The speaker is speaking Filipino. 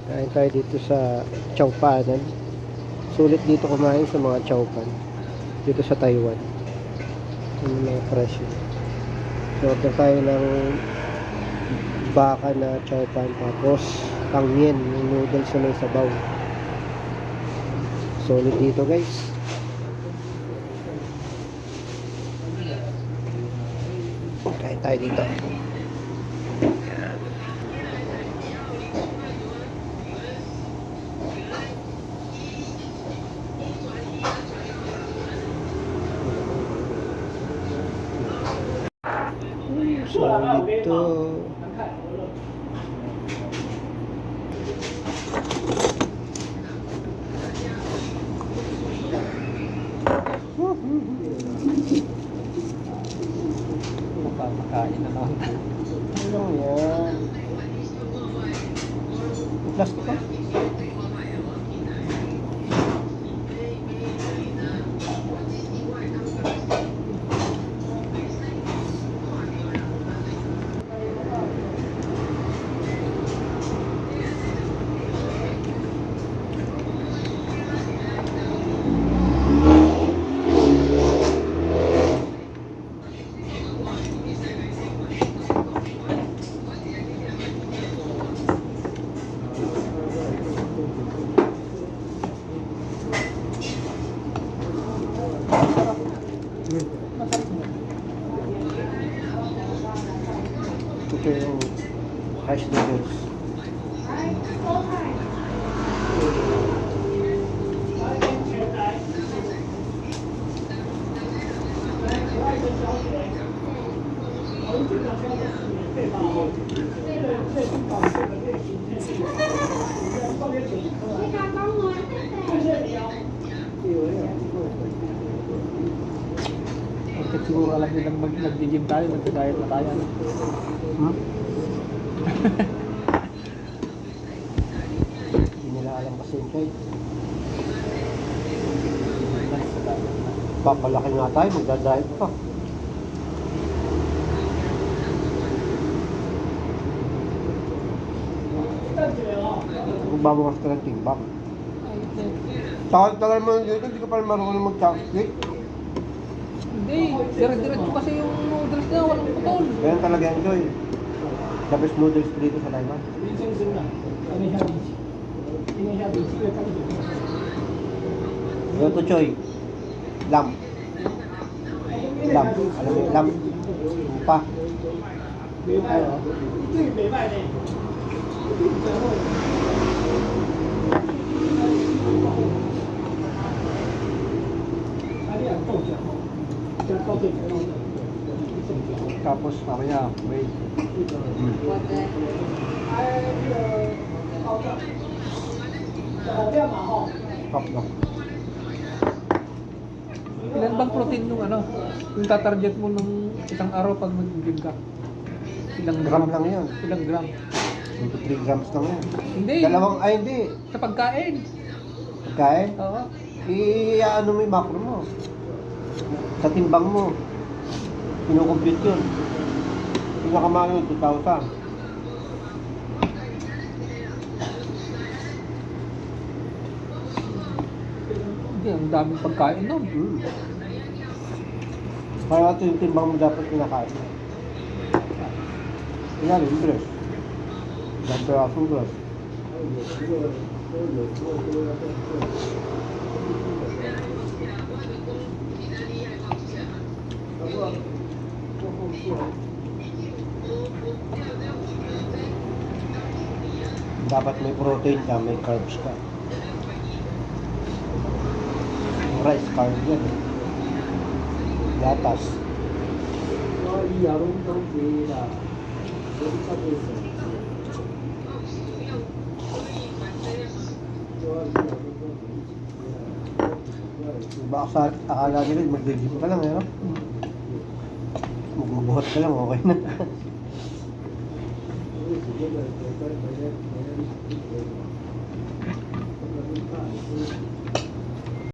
Kain tayo dito sa Chowpanan. Sulit dito kumain sa mga Chowpan dito sa Taiwan. Yung mga presyo. So order tayo ng baka na Chowpan, tapos tangyen, yung noodles na may sabaw. Solid dito guys. Kain tayo dito. Solid to. Napapakain na naman. Ano yan? Plastic pa? Ito yung hash noodles. Bakit siguro alam nilang nag-gym tayo, nag-diet na tayo. Ano? Hindi nila alam kasi ito eh. Papalaki nga tayo, magdadiet pa. Magbabawas ka ng timbang. Tagal mo dito, hindi ka pa marunong mag-chopstick. Hindi, dire-diretso kasi yung noodles na walang putol. Ganyan talaga yan, Joy. The best noodles dito sa Taiwan. Ito, Choy. Lam. Lam. Alam mo yung lam? Pa. Tapos mamaya may Top na. ilan bang protein nung ano? Yung tatarget mo nung isang araw pag mag-gym ka? Ilang Gram lang yan. Ilang gram? 3 grams lang yan. Hindi. Dalawang, ay hindi. Sa pagkain. Pagkain. Oo. I-ano mo yung macro mo. Sa timbang mo. Pino-compute yun. Pinakamano yung 2,000. Hindi, ang daming pagkain nun. Kaya ito yung timbang mo dapat kinakain. Yan, yung dress. Ilang perasong dress. Dapat may protein ka, may carbs ka. Rice, carb yan. Gatas. Baka sa akala nila mag-gym ka lang, eh, no? Magbubuhat ka lang, okay na.